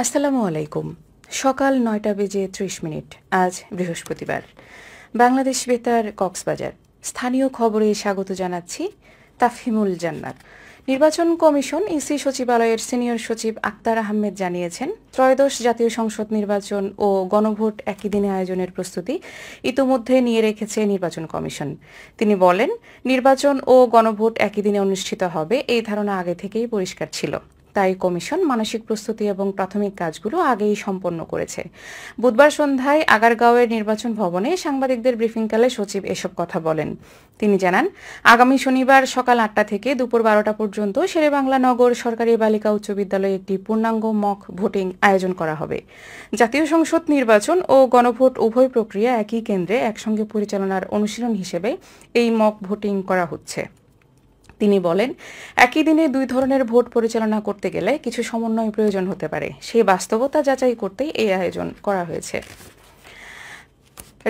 আসসালামু আলাইকুম। সকাল ৯টা বেজে ৩০ মিনিট। আজ বৃহস্পতিবার। বাংলাদেশ বেতার কক্সবাজার। স্থানীয় খবরে স্বাগত জানাচ্ছি তাফহিমুল জান্নাত। নির্বাচন কমিশন ইসি সচিবালয়ের সিনিয়র সচিব আক্তার আহমেদ জানিয়েছেন, ত্রয়োদশ জাতীয় সংসদ নির্বাচন ও গণভোট একই দিনে আয়োজনের প্রস্তুতি ইতোমধ্যে নিয়ে রেখেছে নির্বাচন কমিশন। তিনি বলেন, নির্বাচন ও গণভোট একই দিনে অনুষ্ঠিত হবে এই ধারণা আগে থেকেই পরিষ্কার ছিল। তাই কমিশন মানসিক প্রস্তুতি এবং প্রাথমিক কাজগুলো আগেই সম্পন্ন করেছে। বুধবার সন্ধ্যায় আগারগাঁওয়ের নির্বাচন ভবনে সাংবাদিকদের ব্রিফিংকালে সচিব এসব কথা বলেন। তিনি জানান, আগামী শনিবার সকাল ৮টা থেকে দুপুর ১২টা পর্যন্ত শেরেবাংলা নগর সরকারি বালিকা উচ্চ বিদ্যালয়ে একটি পূর্ণাঙ্গ মক ভোটিং আয়োজন করা হবে। জাতীয় সংসদ নির্বাচন ও গণভোট উভয় প্রক্রিয়া একই কেন্দ্রে একসঙ্গে পরিচালনার অনুশীলন হিসেবে এই মক ভোটিং করা হচ্ছে। তিনি বলেন, একই দিনে দুই ধরনের ভোট পরিচালনা করতে গেলে কিছু সমন্বয় প্রয়োজন হতে পারে। সেই বাস্তবতা যাচাই করতেই এই আয়োজন করা হয়েছে।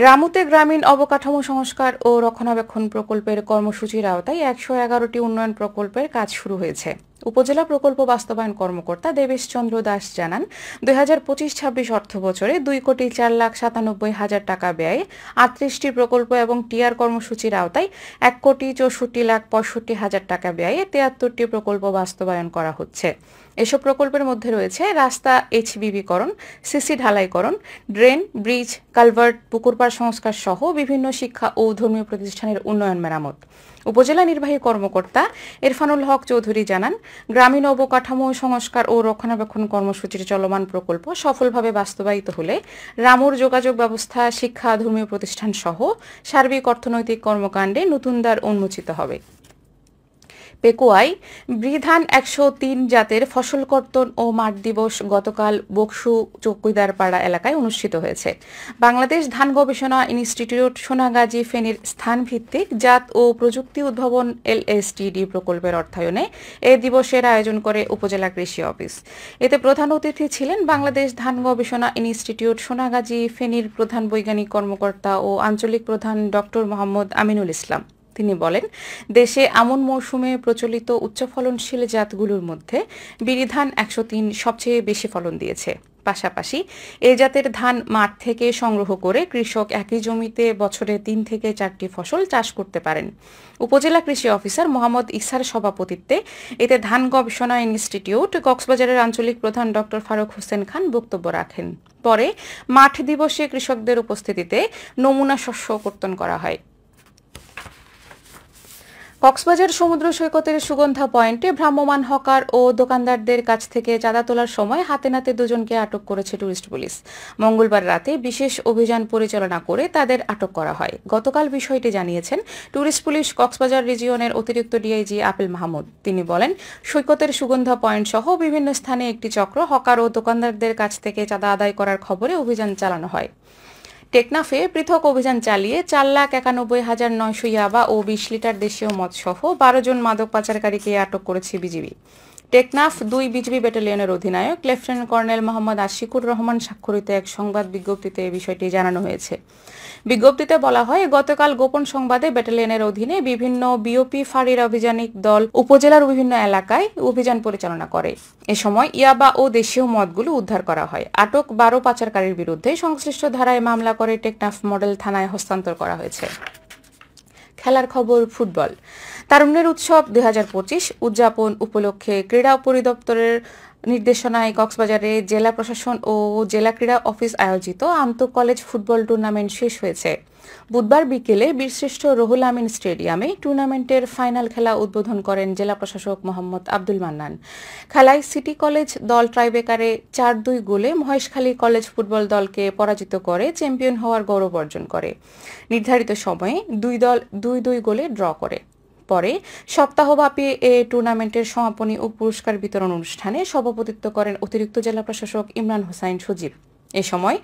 রামুতে গ্রামীণ অবকাঠামো সংস্কার ও রক্ষণাবেক্ষণ প্রকল্পের কর্মসূচির আওতায় ১১১টি উন্নয়ন প্রকল্পের কাজ শুরু হয়েছে। উপজেলা প্রকল্প বাস্তবায়ন কর্মকর্তা দেবেশ চন্দ্র দাস জানান, ২০২৫-২৬ অর্থ বছরে ২,৪,৯৭,০০০ টাকা ব্যয়ে ৩৮টি প্রকল্প এবং টিআর কর্মসূচির আওতায় ১,৬৪,৬৫,০০০ টাকা ব্যয়ে ৭৩টি প্রকল্প বাস্তবায়ন করা হচ্ছে। এসব প্রকল্পের মধ্যে রয়েছে রাস্তা এইচবিবিকরণ, সিসি ঢালাইকরণ, ড্রেন, ব্রিজ, কালভার্ট, পুকুরপাড় সংস্কার সহ বিভিন্ন শিক্ষা ও ধর্মীয় প্রতিষ্ঠানের উন্নয়ন মেরামত। উপজেলা নির্বাহী কর্মকর্তা ইরফানুল হক চৌধুরী জানান, গ্রামীণ অবকাঠামো সংস্কার ও রক্ষণাবেক্ষণ কর্মসূচির চলমান প্রকল্প সফলভাবে বাস্তবায়িত হলে রামুর যোগাযোগ ব্যবস্থা, শিক্ষা, ধর্মীয় প্রতিষ্ঠান সহ সার্বিক অর্থনৈতিক কর্মকাণ্ডে নতুন দ্বার উন্মোচিত হবে। পেকুয়ায় বৃধান ১০৩ জাতের ফসল কর্তন ও মাঠ দিবস গতকাল বকশু চৌকিদারপাড়া এলাকায় অনুষ্ঠিত হয়েছে। বাংলাদেশ ধান গবেষণা ইনস্টিটিউট সোনাগাজী ফেনীর স্থানভিত্তিক জাত ও প্রযুক্তি উদ্ভাবন এলএসটিডি প্রকল্পের অর্থায়নে এ দিবসের আয়োজন করে উপজেলা কৃষি অফিস। এতে প্রধান অতিথি ছিলেন বাংলাদেশ ধান গবেষণা ইনস্টিটিউট সোনাগাজী ফেনীর প্রধান বৈজ্ঞানিক কর্মকর্তা ও আঞ্চলিক প্রধান ডক্টর মোহাম্মদ আমিনুল ইসলাম। তিনি বলেন, দেশে আমন মৌসুমে প্রচলিত উচ্চফলনশীল জাতগুলোর মধ্যে বিরি ধান ১০৩ সবচেয়ে বেশি ফলন দিয়েছে। পাশাপাশি এই জাতের ধান মাঠ থেকে সংগ্রহ করে কৃষক একই জমিতে বছরে ৩ থেকে ৪টি ফসল চাষ করতে পারেন। উপজেলা কৃষি অফিসার মোহাম্মদ ইসার সভাপতিত্বে এতে ধান গবেষণা ইনস্টিটিউট কক্সবাজারের আঞ্চলিক প্রধান ডক্টর ফারুক হোসেন খান বক্তব্য রাখেন। পরে মাঠ দিবসে কৃষকদের উপস্থিতিতে নমুনা শস্য কর্তন করা হয়। কক্সবাজার সমুদ্র সৈকতের সুগন্ধা পয়েন্টে ভ্রাম্যমাণ হকার ও দোকানদারদের কাছ থেকে চাঁদা তোলার সময় হাতে নাতে দুজনকে আটক করেছে টুরিস্ট পুলিশ। মঙ্গলবার রাতে বিশেষ অভিযান পরিচালনা করে তাদের আটক করা হয়। গতকাল বিষয়টি জানিয়েছেন টুরিস্ট পুলিশ কক্সবাজার রিজিয়নের অতিরিক্ত ডিআইজি আপেল মাহমুদ। তিনি বলেন, সৈকতের সুগন্ধা পয়েন্ট সহ বিভিন্ন স্থানে একটি চক্র হকার ও দোকানদারদের কাছ থেকে চাঁদা আদায় করার খবরে অভিযান চালানো হয়। টেকনাফে পৃথক অভিযান চালিয়ে ৪,৯১,৯০০ ইয়াবা ও ২০ লিটার দেশীয় মদ সহ ১২ জন মাদক পাচারকারীকে আটক করেছে বিজিবি। টেকনাফ ২ বিজিবি ব্যাটালিয়নের অধিনায়ক লেফটেন্যান্ট কর্নেল মোহাম্মদ আশিকুর রহমান স্বাক্ষরিত এক সংবাদ বিজ্ঞপ্তিতে এই বিষয়টি জানানো হয়েছে। বিজ্ঞপ্তিতে বলা হয়, গতকাল গোপন সংবাদে ব্যাটালিয়নের অধীনে বিভিন্ন বিওপি ফাঁড়ির অভিযানিক দল উপজেলার বিভিন্ন এলাকায় অভিযান পরিচালনা করে। এ সময় ইয়াবা ও দেশীয় মদগুলো উদ্ধার করা হয়। আটক ১২ পাচারকারীর বিরুদ্ধে সংশ্লিষ্ট ধারায় মামলা করে টেকনাফ মডেল থানায় হস্তান্তর করা হয়েছে। খেলার খবর, ফুটবল। তারুণ্যের উৎসব ২০২৫ উদযাপন উপলক্ষে ক্রীড়া পরিদপ্তরের নির্দেশনায় কক্সবাজারে জেলা প্রশাসন ও জেলা ক্রীড়া অফিস আয়োজিত আন্তঃ কলেজ ফুটবল টুর্নামেন্ট শেষ হয়েছে। বুধবার বিকেলে বীরশ্রেষ্ঠ রুহুল আমিন স্টেডিয়ামে টুর্নামেন্টের ফাইনাল খেলা উদ্বোধন করেন জেলা প্রশাসক মোহাম্মদ আব্দুল মান্নান। খেলায় সিটি কলেজ দল টাইব্রেকারে ৪-২ গোলে মহেশখালী কলেজ ফুটবল দলকে পরাজিত করে চ্যাম্পিয়ন হওয়ার গৌরব অর্জন করে। নির্ধারিত সময়ে দুই দল ২-২ গোলে ড্র করে। পরে সপ্তাহব্যাপী এ টুর্নামেন্টের সমাপনী ও পুরস্কার বিতরণ অনুষ্ঠানে সভাপতিত্ব করেন অতিরিক্ত জেলা প্রশাসক ইমরান হোসাইন সজীব। এ সময়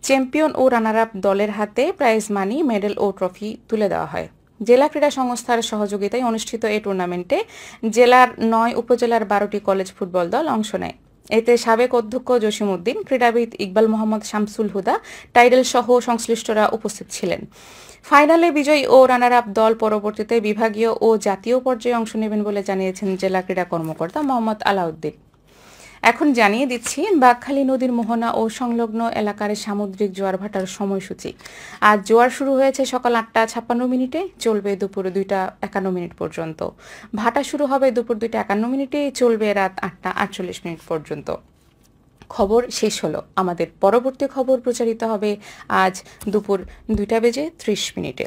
চ্যাম্পিয়ন ও রানার আপ দলের হাতে প্রাইজ মানি, মেডেল ও ট্রফি তুলে দেওয়া হয়। জেলা ক্রীড়া সংস্থার সহযোগিতায় অনুষ্ঠিত এই টুর্নামেন্টে জেলার ৯ উপজেলার ১২টি কলেজ ফুটবল দল অংশ নেয়। এতে সাবেক অধ্যক্ষ জসিম উদ্দিন, ক্রীড়াবিদ ইকবাল মোহাম্মদ শামসুল হুদা, টাইডেল সহ সংশ্লিষ্টরা উপস্থিত ছিলেন। ফাইনালে বিজয়ী ও রানার আপ দল পরবর্তীতে বিভাগীয় ও জাতীয় পর্যায়ে অংশ নেবেন বলে জানিয়েছেন জেলা ক্রীড়া কর্মকর্তা মোহাম্মদ আলাউদ্দিন। এখন জানিয়ে দিচ্ছি বাঁকখালী নদীর মোহনা ও সংলগ্ন এলাকার সামুদ্রিক জোয়ার ভাটার সময়সূচি। আজ জোয়ার শুরু হয়েছে সকাল 8:56 চলবে দুপুর 2:51 পর্যন্ত। ভাটা শুরু হবে দুপুর 2:51, চলবে রাত 8:48 পর্যন্ত। খবর শেষ হলো। আমাদের পরবর্তী খবর প্রচারিত হবে আজ দুপুর 2:30।